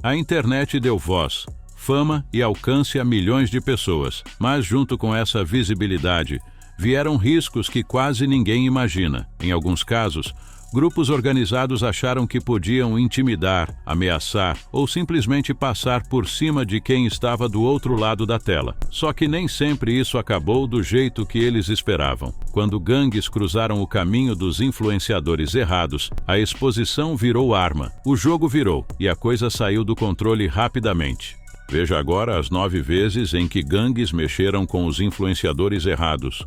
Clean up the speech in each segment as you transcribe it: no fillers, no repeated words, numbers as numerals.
A internet deu voz, fama e alcance a milhões de pessoas, mas junto com essa visibilidade, vieram riscos que quase ninguém imagina. Em alguns casos, grupos organizados acharam que podiam intimidar, ameaçar ou simplesmente passar por cima de quem estava do outro lado da tela. Só que nem sempre isso acabou do jeito que eles esperavam. Quando gangues cruzaram o caminho dos influenciadores errados, a exposição virou arma, o jogo virou e a coisa saiu do controle rapidamente. Veja agora as 9 vezes em que gangues mexeram com os influenciadores errados.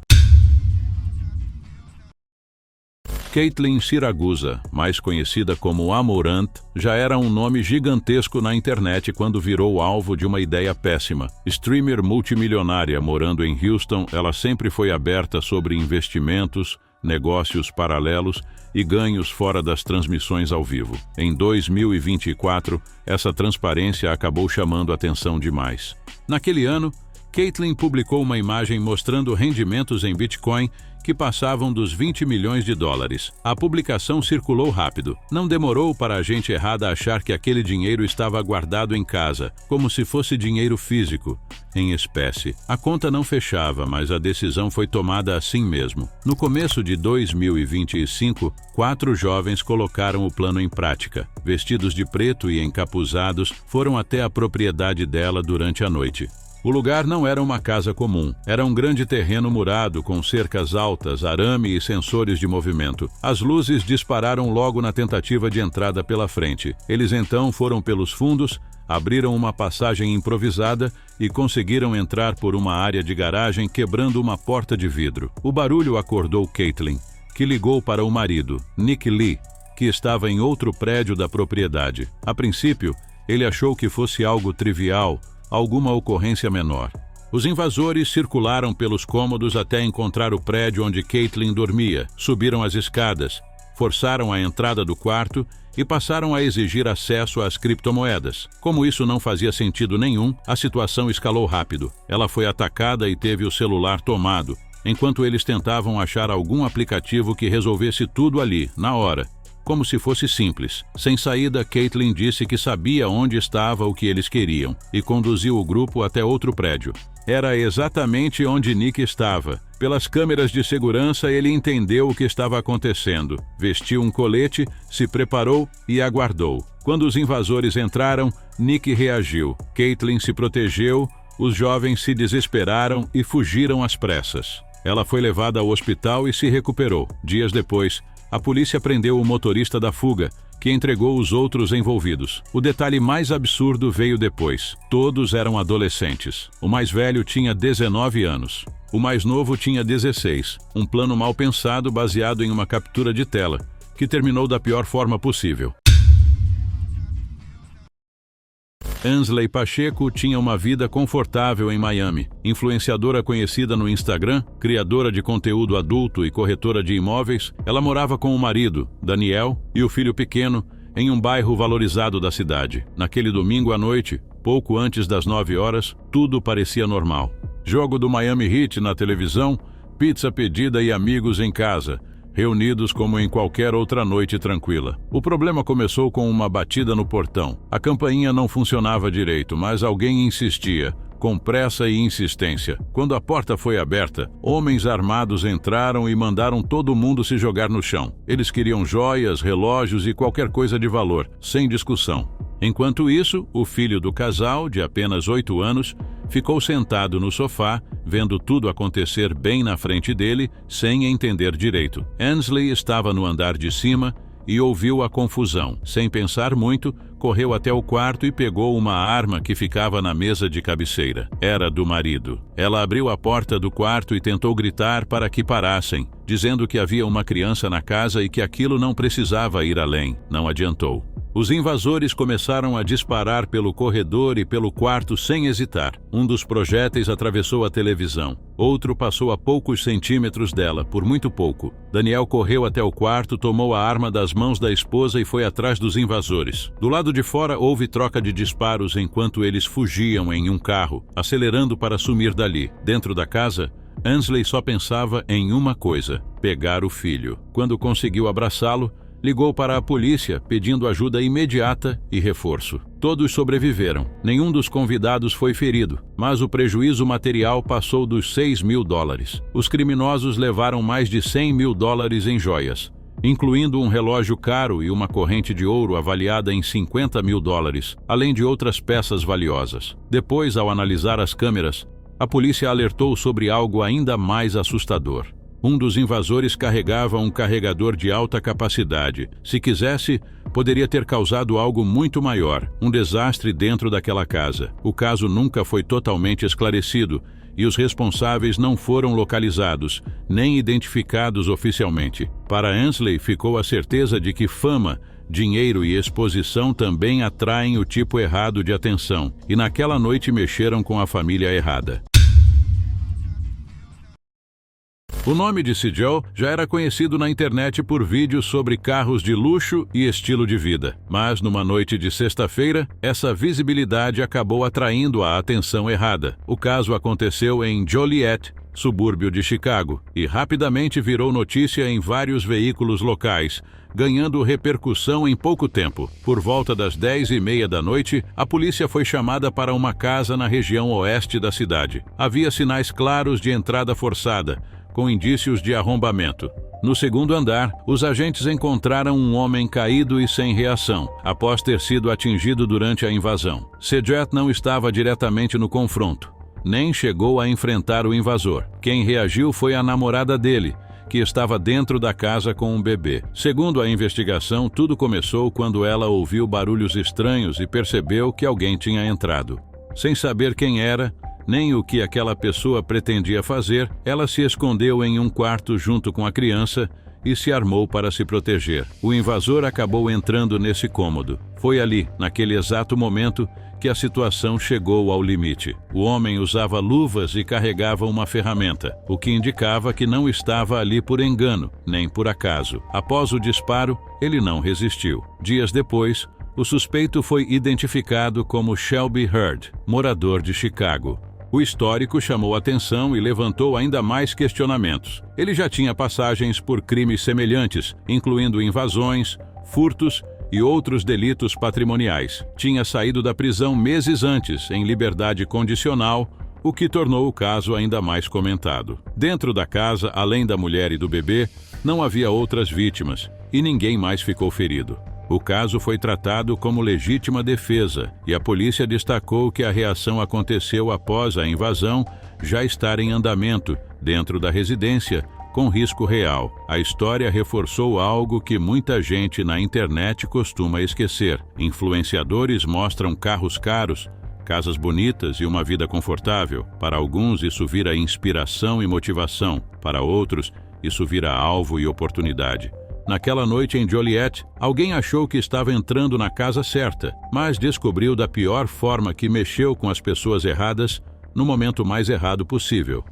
Caitlyn Siragusa, mais conhecida como Amouranth, já era um nome gigantesco na internet quando virou alvo de uma ideia péssima. Streamer multimilionária morando em Houston, ela sempre foi aberta sobre investimentos, negócios paralelos e ganhos fora das transmissões ao vivo. Em 2024, essa transparência acabou chamando atenção demais. Naquele ano, Caitlyn publicou uma imagem mostrando rendimentos em Bitcoin que passavam dos 20 milhões de dólares. A publicação circulou rápido. Não demorou para a gente errada achar que aquele dinheiro estava guardado em casa, como se fosse dinheiro físico, em espécie. A conta não fechava, mas a decisão foi tomada assim mesmo. No começo de 2025, 4 jovens colocaram o plano em prática. Vestidos de preto e encapuzados, foram até a propriedade dela durante a noite. O lugar não era uma casa comum, era um grande terreno murado com cercas altas, arame e sensores de movimento. As luzes dispararam logo na tentativa de entrada pela frente. Eles então foram pelos fundos, abriram uma passagem improvisada e conseguiram entrar por uma área de garagem quebrando uma porta de vidro. O barulho acordou Caitlyn, que ligou para o marido, Nick Lee, que estava em outro prédio da propriedade. A princípio, ele achou que fosse algo trivial, alguma ocorrência menor. Os invasores circularam pelos cômodos até encontrar o prédio onde Caitlyn dormia, subiram as escadas, forçaram a entrada do quarto e passaram a exigir acesso às criptomoedas. Como isso não fazia sentido nenhum, a situação escalou rápido. Ela foi atacada e teve o celular tomado, enquanto eles tentavam achar algum aplicativo que resolvesse tudo ali, na hora. Como se fosse simples. Sem saída, Caitlyn disse que sabia onde estava o que eles queriam e conduziu o grupo até outro prédio. Era exatamente onde Nick estava. Pelas câmeras de segurança, ele entendeu o que estava acontecendo. Vestiu um colete, se preparou e aguardou. Quando os invasores entraram, Nick reagiu. Caitlyn se protegeu, os jovens se desesperaram e fugiram às pressas. Ela foi levada ao hospital e se recuperou. Dias depois, a polícia prendeu o motorista da fuga, que entregou os outros envolvidos. O detalhe mais absurdo veio depois. Todos eram adolescentes. O mais velho tinha 19 anos. O mais novo tinha 16. Um plano mal pensado baseado em uma captura de tela, que terminou da pior forma possível. Ansley Pacheco tinha uma vida confortável em Miami. Influenciadora conhecida no Instagram, criadora de conteúdo adulto e corretora de imóveis, ela morava com o marido, Daniel, e o filho pequeno, em um bairro valorizado da cidade. Naquele domingo à noite, pouco antes das 9 horas, tudo parecia normal. Jogo do Miami Heat na televisão, pizza pedida e amigos em casa, reunidos como em qualquer outra noite tranquila. O problema começou com uma batida no portão. A campainha não funcionava direito, mas alguém insistia, com pressa e insistência. Quando a porta foi aberta, homens armados entraram e mandaram todo mundo se jogar no chão. Eles queriam joias, relógios e qualquer coisa de valor, sem discussão. Enquanto isso, o filho do casal, de apenas 8 anos, ficou sentado no sofá, vendo tudo acontecer bem na frente dele, sem entender direito. Ansley estava no andar de cima e ouviu a confusão. Sem pensar muito, correu até o quarto e pegou uma arma que ficava na mesa de cabeceira. Era do marido. Ela abriu a porta do quarto e tentou gritar para que parassem, dizendo que havia uma criança na casa e que aquilo não precisava ir além. Não adiantou. Os invasores começaram a disparar pelo corredor e pelo quarto sem hesitar. Um dos projéteis atravessou a televisão. Outro passou a poucos centímetros dela, por muito pouco. Daniel correu até o quarto, tomou a arma das mãos da esposa e foi atrás dos invasores. Do lado de fora houve troca de disparos enquanto eles fugiam em um carro, acelerando para sumir dali. Dentro da casa, Ansley só pensava em uma coisa: pegar o filho. Quando conseguiu abraçá-lo, ligou para a polícia pedindo ajuda imediata e reforço. Todos sobreviveram. Nenhum dos convidados foi ferido, mas o prejuízo material passou dos $6.000. Os criminosos levaram mais de $100.000 em joias, incluindo um relógio caro e uma corrente de ouro avaliada em $50.000, além de outras peças valiosas. Depois, ao analisar as câmeras, a polícia alertou sobre algo ainda mais assustador. Um dos invasores carregava um carregador de alta capacidade. Se quisesse, poderia ter causado algo muito maior, um desastre dentro daquela casa. O caso nunca foi totalmente esclarecido e os responsáveis não foram localizados, nem identificados oficialmente. Para Ansley ficou a certeza de que fama, dinheiro e exposição também atraem o tipo errado de atenção, e naquela noite mexeram com a família errada. O nome de Sigel já era conhecido na internet por vídeos sobre carros de luxo e estilo de vida. Mas numa noite de sexta-feira, essa visibilidade acabou atraindo a atenção errada. O caso aconteceu em Joliet, subúrbio de Chicago, e rapidamente virou notícia em vários veículos locais, ganhando repercussão em pouco tempo. Por volta das 10h30 da noite, a polícia foi chamada para uma casa na região oeste da cidade. Havia sinais claros de entrada forçada, com indícios de arrombamento. No segundo andar, os agentes encontraram um homem caído e sem reação, após ter sido atingido durante a invasão. Sejet não estava diretamente no confronto, nem chegou a enfrentar o invasor. Quem reagiu foi a namorada dele, que estava dentro da casa com um bebê. Segundo a investigação, tudo começou quando ela ouviu barulhos estranhos e percebeu que alguém tinha entrado. Sem saber quem era, nem o que aquela pessoa pretendia fazer, ela se escondeu em um quarto junto com a criança e se armou para se proteger. O invasor acabou entrando nesse cômodo. Foi ali, naquele exato momento, que a situação chegou ao limite. O homem usava luvas e carregava uma ferramenta, o que indicava que não estava ali por engano, nem por acaso. Após o disparo, ele não resistiu. Dias depois, o suspeito foi identificado como Shelby Heard, morador de Chicago. O histórico chamou atenção e levantou ainda mais questionamentos. Ele já tinha passagens por crimes semelhantes, incluindo invasões, furtos e outros delitos patrimoniais. Tinha saído da prisão meses antes, em liberdade condicional, o que tornou o caso ainda mais comentado. Dentro da casa, além da mulher e do bebê, não havia outras vítimas e ninguém mais ficou ferido. O caso foi tratado como legítima defesa e a polícia destacou que a reação aconteceu após a invasão já estar em andamento dentro da residência, com risco real. A história reforçou algo que muita gente na internet costuma esquecer. Influenciadores mostram carros caros, casas bonitas e uma vida confortável. Para alguns isso vira inspiração e motivação, para outros isso vira alvo e oportunidade. Naquela noite em Joliet, alguém achou que estava entrando na casa certa, mas descobriu da pior forma que mexeu com as pessoas erradas no momento mais errado possível.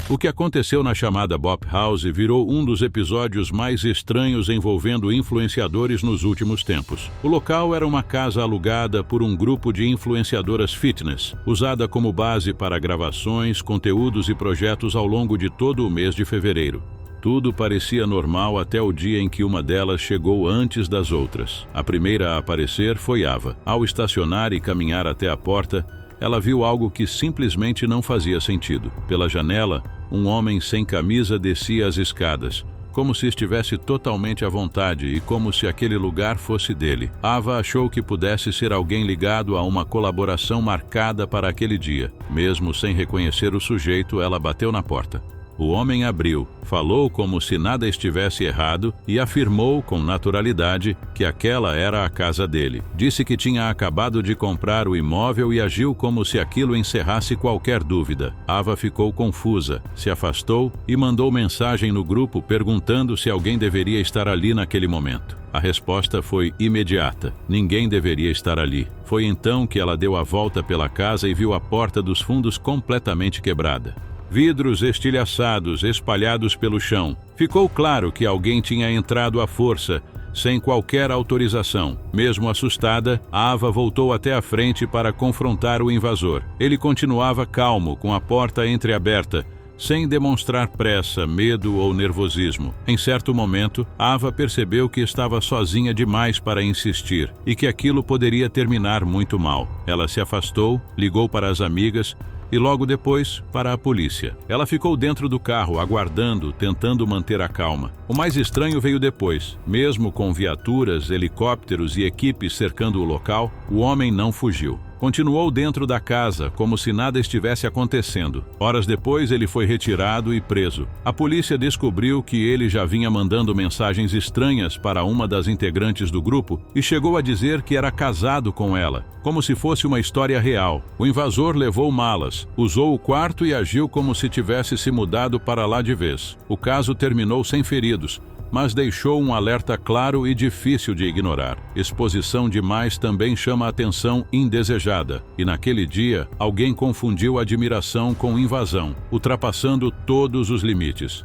O que aconteceu na chamada Bop House virou um dos episódios mais estranhos envolvendo influenciadores nos últimos tempos. O local era uma casa alugada por um grupo de influenciadoras fitness, usada como base para gravações, conteúdos e projetos ao longo de todo o mês de fevereiro. Tudo parecia normal até o dia em que uma delas chegou antes das outras. A primeira a aparecer foi Ava. Ao estacionar e caminhar até a porta, ela viu algo que simplesmente não fazia sentido. Pela janela, um homem sem camisa descia as escadas, como se estivesse totalmente à vontade e como se aquele lugar fosse dele. Ava achou que pudesse ser alguém ligado a uma colaboração marcada para aquele dia. Mesmo sem reconhecer o sujeito, ela bateu na porta. O homem abriu, falou como se nada estivesse errado e afirmou com naturalidade que aquela era a casa dele. Disse que tinha acabado de comprar o imóvel e agiu como se aquilo encerrasse qualquer dúvida. Ava ficou confusa, se afastou e mandou mensagem no grupo perguntando se alguém deveria estar ali naquele momento. A resposta foi imediata: ninguém deveria estar ali. Foi então que ela deu a volta pela casa e viu a porta dos fundos completamente quebrada. Vidros estilhaçados espalhados pelo chão. Ficou claro que alguém tinha entrado à força, sem qualquer autorização. Mesmo assustada, Ava voltou até a frente para confrontar o invasor. Ele continuava calmo, com a porta entreaberta, sem demonstrar pressa, medo ou nervosismo. Em certo momento, Ava percebeu que estava sozinha demais para insistir e que aquilo poderia terminar muito mal. Ela se afastou, ligou para as amigas e logo depois para a polícia. Ela ficou dentro do carro, aguardando, tentando manter a calma. O mais estranho veio depois. Mesmo com viaturas, helicópteros e equipes cercando o local, o homem não fugiu. Continuou dentro da casa, como se nada estivesse acontecendo. Horas depois, ele foi retirado e preso. A polícia descobriu que ele já vinha mandando mensagens estranhas para uma das integrantes do grupo e chegou a dizer que era casado com ela, como se fosse uma história real. O invasor levou malas, usou o quarto e agiu como se tivesse se mudado para lá de vez. O caso terminou sem feridos, mas deixou um alerta claro e difícil de ignorar. Exposição demais também chama a atenção indesejada, e naquele dia, alguém confundiu admiração com invasão, ultrapassando todos os limites.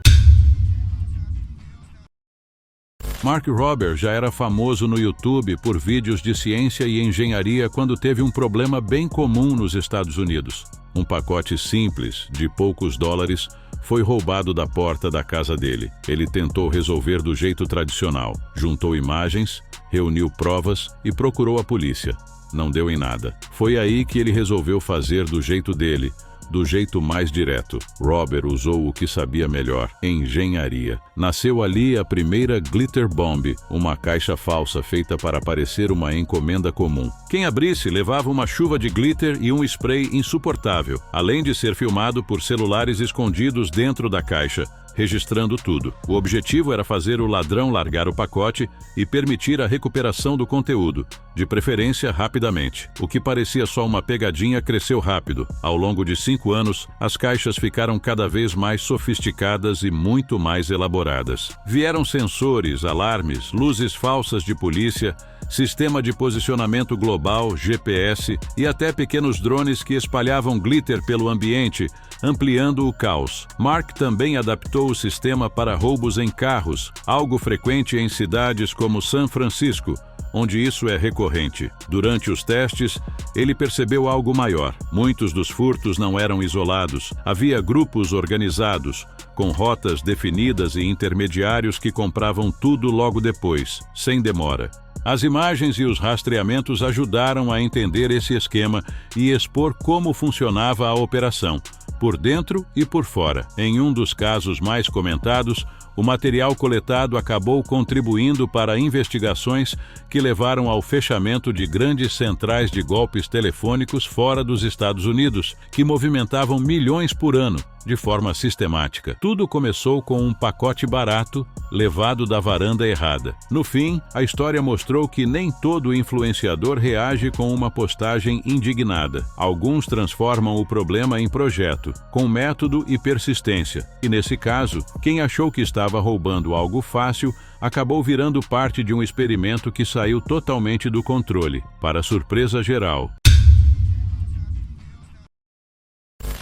Mark Rober já era famoso no YouTube por vídeos de ciência e engenharia quando teve um problema bem comum nos Estados Unidos. Um pacote simples, de poucos dólares, foi roubado da porta da casa dele. Ele tentou resolver do jeito tradicional. Juntou imagens, reuniu provas e procurou a polícia. Não deu em nada. Foi aí que ele resolveu fazer do jeito dele, do jeito mais direto. Rober usou o que sabia melhor, engenharia. Nasceu ali a primeira Glitter Bomb, uma caixa falsa feita para parecer uma encomenda comum. Quem abrisse levava uma chuva de glitter e um spray insuportável, além de ser filmado por celulares escondidos dentro da caixa, registrando tudo. O objetivo era fazer o ladrão largar o pacote e permitir a recuperação do conteúdo, de preferência rapidamente. O que parecia só uma pegadinha cresceu rápido. Ao longo de 5 anos, as caixas ficaram cada vez mais sofisticadas e muito mais elaboradas. Vieram sensores, alarmes, luzes falsas de polícia, sistema de posicionamento global, GPS e até pequenos drones que espalhavam glitter pelo ambiente, ampliando o caos. Mark também adaptou o sistema para roubos em carros, algo frequente em cidades como São Francisco, onde isso é recorrente. Durante os testes, ele percebeu algo maior. Muitos dos furtos não eram isolados. Havia grupos organizados, com rotas definidas e intermediários que compravam tudo logo depois, sem demora. As imagens e os rastreamentos ajudaram a entender esse esquema e expor como funcionava a operação, por dentro e por fora. Em um dos casos mais comentados, o material coletado acabou contribuindo para investigações que levaram ao fechamento de grandes centrais de golpes telefônicos fora dos Estados Unidos, que movimentavam milhões por ano, de forma sistemática. Tudo começou com um pacote barato, levado da varanda errada. No fim, a história mostrou que nem todo influenciador reage com uma postagem indignada. Alguns transformam o problema em projeto, com método e persistência. E nesse caso, quem achou que estava roubando algo fácil, acabou virando parte de um experimento que saiu totalmente do controle, para surpresa geral.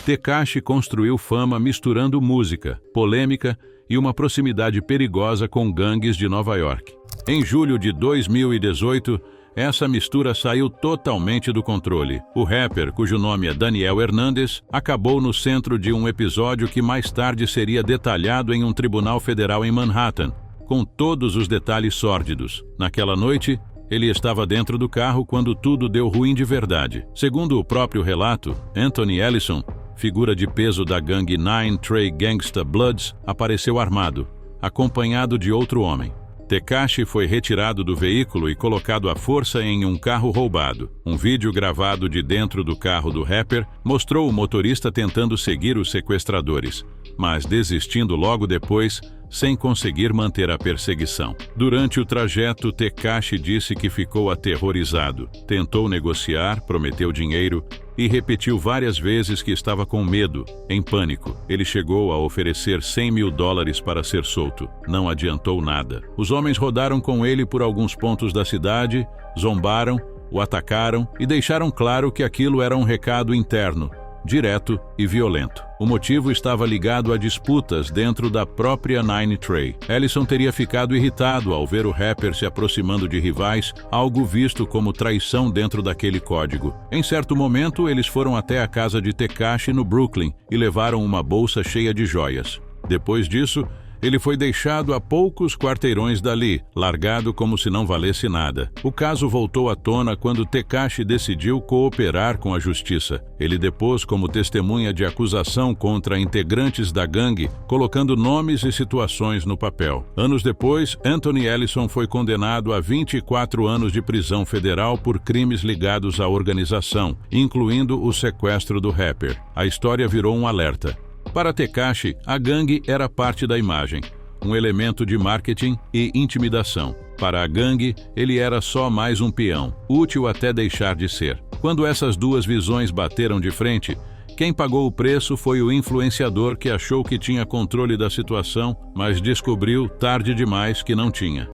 Tekashi construiu fama misturando música, polêmica e uma proximidade perigosa com gangues de Nova York. Em julho de 2018, essa mistura saiu totalmente do controle. O rapper, cujo nome é Daniel Hernandes, acabou no centro de um episódio que mais tarde seria detalhado em um tribunal federal em Manhattan, com todos os detalhes sórdidos. Naquela noite, ele estava dentro do carro quando tudo deu ruim de verdade. Segundo o próprio relato, Anthony Ellison, figura de peso da gangue Nine Trey Gangsta Bloods, apareceu armado, acompanhado de outro homem. Tekashi foi retirado do veículo e colocado à força em um carro roubado. Um vídeo gravado de dentro do carro do rapper mostrou o motorista tentando seguir os sequestradores, mas desistindo logo depois, sem conseguir manter a perseguição. Durante o trajeto, Tekashi disse que ficou aterrorizado. Tentou negociar, prometeu dinheiro e repetiu várias vezes que estava com medo, em pânico. Ele chegou a oferecer $100 mil para ser solto. Não adiantou nada. Os homens rodaram com ele por alguns pontos da cidade, zombaram, o atacaram e deixaram claro que aquilo era um recado interno. direto e violento. O motivo estava ligado a disputas dentro da própria Nine Trey. Ellison teria ficado irritado ao ver o rapper se aproximando de rivais, algo visto como traição dentro daquele código. Em certo momento, eles foram até a casa de Tekashi no Brooklyn e levaram uma bolsa cheia de joias. Depois disso, ele foi deixado a poucos quarteirões dali, largado como se não valesse nada. O caso voltou à tona quando Tekashi decidiu cooperar com a justiça. Ele depôs como testemunha de acusação contra integrantes da gangue, colocando nomes e situações no papel. Anos depois, Anthony Ellison foi condenado a 24 anos de prisão federal por crimes ligados à organização, incluindo o sequestro do rapper. A história virou um alerta. Para Tekashi, a gangue era parte da imagem, um elemento de marketing e intimidação. Para a gangue, ele era só mais um peão, útil até deixar de ser. Quando essas duas visões bateram de frente, quem pagou o preço foi o influenciador que achou que tinha controle da situação, mas descobriu tarde demais que não tinha.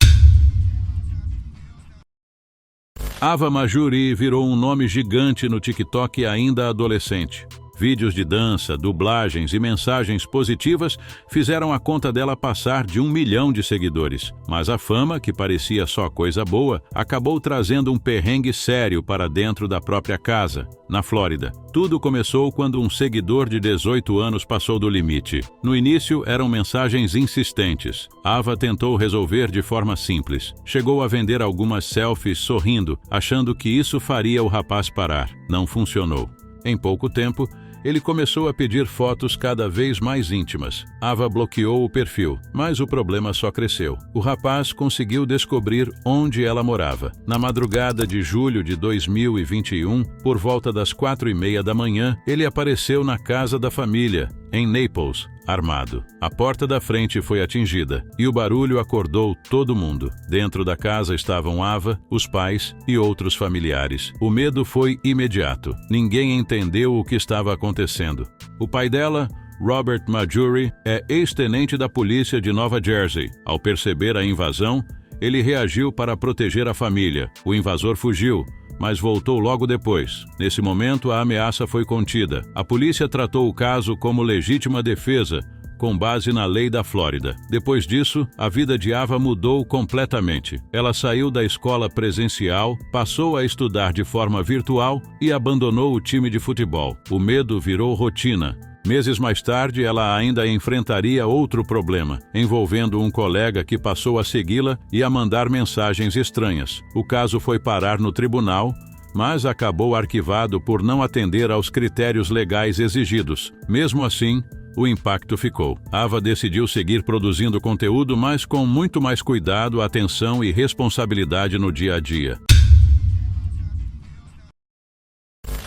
Ava Majuri virou um nome gigante no TikTok ainda adolescente. Vídeos de dança, dublagens e mensagens positivas fizeram a conta dela passar de 1 milhão de seguidores. Mas a fama, que parecia só coisa boa, acabou trazendo um perrengue sério para dentro da própria casa, na Flórida. Tudo começou quando um seguidor de 18 anos passou do limite. No início, eram mensagens insistentes. Ava tentou resolver de forma simples. Chegou a vender algumas selfies sorrindo, achando que isso faria o rapaz parar. Não funcionou. Em pouco tempo, ele começou a pedir fotos cada vez mais íntimas. Ava bloqueou o perfil, mas o problema só cresceu. O rapaz conseguiu descobrir onde ela morava. Na madrugada de julho de 2021, por volta das 4h30 da manhã, ele apareceu na casa da família, em Naples, armado. A porta da frente foi atingida e o barulho acordou todo mundo. Dentro da casa estavam Ava, os pais e outros familiares. O medo foi imediato. Ninguém entendeu o que estava acontecendo. O pai dela, Robert Majuri, é ex-tenente da polícia de Nova Jersey. Ao perceber a invasão, ele reagiu para proteger a família. O invasor fugiu, mas voltou logo depois. Nesse momento, a ameaça foi contida. A polícia tratou o caso como legítima defesa, com base na lei da Flórida. Depois disso, a vida de Ava mudou completamente. Ela saiu da escola presencial, passou a estudar de forma virtual e abandonou o time de futebol. O medo virou rotina. Meses mais tarde, ela ainda enfrentaria outro problema, envolvendo um colega que passou a segui-la e a mandar mensagens estranhas. O caso foi parar no tribunal, mas acabou arquivado por não atender aos critérios legais exigidos. Mesmo assim, o impacto ficou. Ava decidiu seguir produzindo conteúdo, mas com muito mais cuidado, atenção e responsabilidade no dia a dia.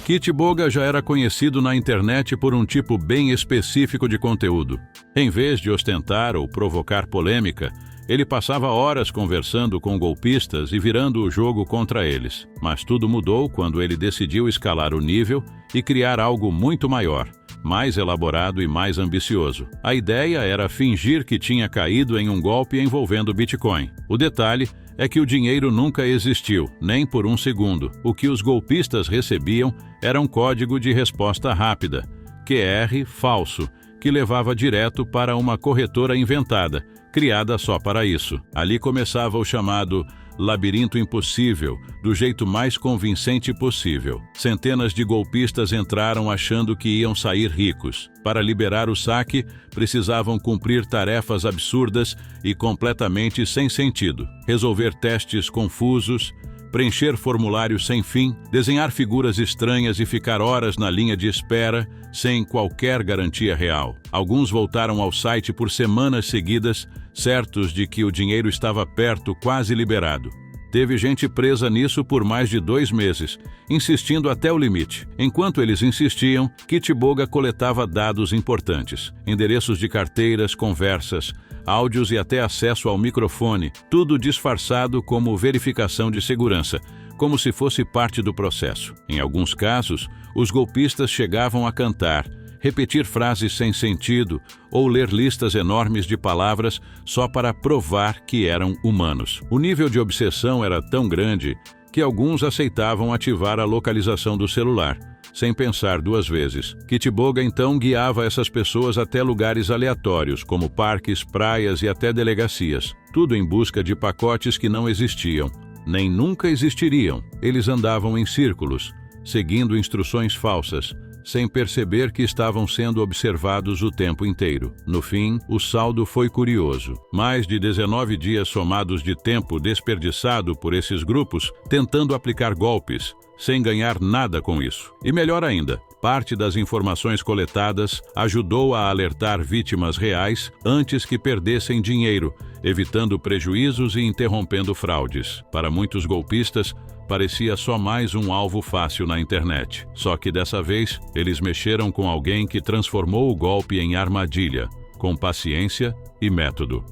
Kitboga já era conhecido na internet por um tipo bem específico de conteúdo. Em vez de ostentar ou provocar polêmica, ele passava horas conversando com golpistas e virando o jogo contra eles. Mas tudo mudou quando ele decidiu escalar o nível e criar algo muito maior, mais elaborado e mais ambicioso. A ideia era fingir que tinha caído em um golpe envolvendo Bitcoin. O detalhe é que o dinheiro nunca existiu, nem por um segundo. O que os golpistas recebiam era um código de resposta rápida, QR falso, que levava direto para uma corretora inventada, criada só para isso. Ali começava o chamado labirinto impossível, do jeito mais convincente possível. Centenas de golpistas entraram achando que iam sair ricos. Para liberar o saque, precisavam cumprir tarefas absurdas e completamente sem sentido. Resolver testes confusos, preencher formulários sem fim, desenhar figuras estranhas e ficar horas na linha de espera, sem qualquer garantia real. Alguns voltaram ao site por semanas seguidas, certos de que o dinheiro estava perto, quase liberado. Teve gente presa nisso por mais de 2 meses, insistindo até o limite. Enquanto eles insistiam, Kitboga coletava dados importantes, endereços de carteiras, conversas, áudios e até acesso ao microfone, tudo disfarçado como verificação de segurança, como se fosse parte do processo. Em alguns casos, os golpistas chegavam a cantar, repetir frases sem sentido ou ler listas enormes de palavras só para provar que eram humanos. O nível de obsessão era tão grande que alguns aceitavam ativar a localização do celular, sem pensar duas vezes. Kitboga então guiava essas pessoas até lugares aleatórios, como parques, praias e até delegacias, tudo em busca de pacotes que não existiam, nem nunca existiriam. Eles andavam em círculos, seguindo instruções falsas, sem perceber que estavam sendo observados o tempo inteiro. No fim, o saldo foi curioso. Mais de 19 dias somados de tempo desperdiçado por esses grupos tentando aplicar golpes, sem ganhar nada com isso. E melhor ainda, parte das informações coletadas ajudou a alertar vítimas reais antes que perdessem dinheiro, evitando prejuízos e interrompendo fraudes. Para muitos golpistas, parecia só mais um alvo fácil na internet. Só que dessa vez, eles mexeram com alguém que transformou o golpe em armadilha, com paciência e método.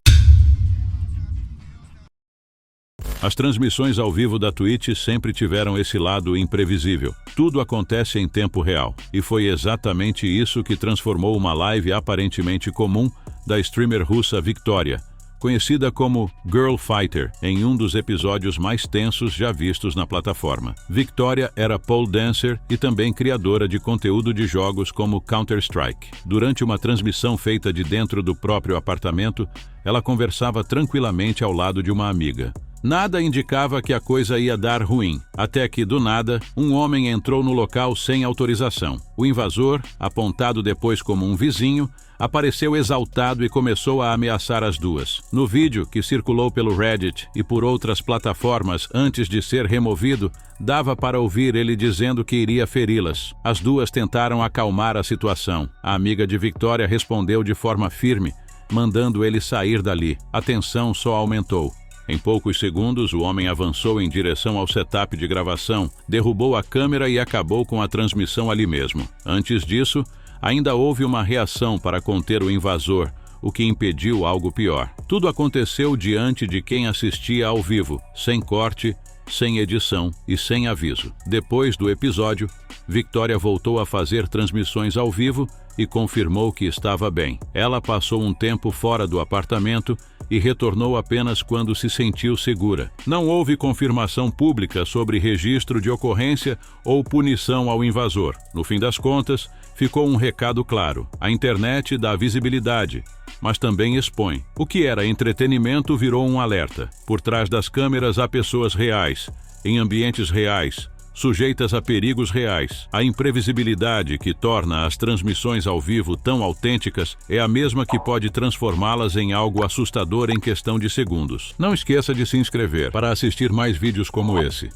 As transmissões ao vivo da Twitch sempre tiveram esse lado imprevisível. Tudo acontece em tempo real. E foi exatamente isso que transformou uma live aparentemente comum da streamer russa Victoria, conhecida como Girl Fighter, em um dos episódios mais tensos já vistos na plataforma. Victoria era pole dancer e também criadora de conteúdo de jogos como Counter-Strike. Durante uma transmissão feita de dentro do próprio apartamento, ela conversava tranquilamente ao lado de uma amiga. Nada indicava que a coisa ia dar ruim, até que, do nada, um homem entrou no local sem autorização. O invasor, apontado depois como um vizinho, apareceu exaltado e começou a ameaçar as duas. No vídeo, que circulou pelo Reddit e por outras plataformas antes de ser removido, dava para ouvir ele dizendo que iria feri-las. As duas tentaram acalmar a situação. A amiga de Victoria respondeu de forma firme, mandando ele sair dali. A tensão só aumentou. Em poucos segundos, o homem avançou em direção ao setup de gravação, derrubou a câmera e acabou com a transmissão ali mesmo. Antes disso, ainda houve uma reação para conter o invasor, o que impediu algo pior. Tudo aconteceu diante de quem assistia ao vivo, sem corte, sem edição e sem aviso. Depois do episódio, Victoria voltou a fazer transmissões ao vivo e confirmou que estava bem. Ela passou um tempo fora do apartamento e retornou apenas quando se sentiu segura. Não houve confirmação pública sobre registro de ocorrência ou punição ao invasor. No fim das contas, ficou um recado claro: a internet dá visibilidade, mas também expõe. O que era entretenimento virou um alerta. Por trás das câmeras há pessoas reais, em ambientes reais, sujeitas a perigos reais. A imprevisibilidade que torna as transmissões ao vivo tão autênticas é a mesma que pode transformá-las em algo assustador em questão de segundos. Não esqueça de se inscrever para assistir mais vídeos como esse.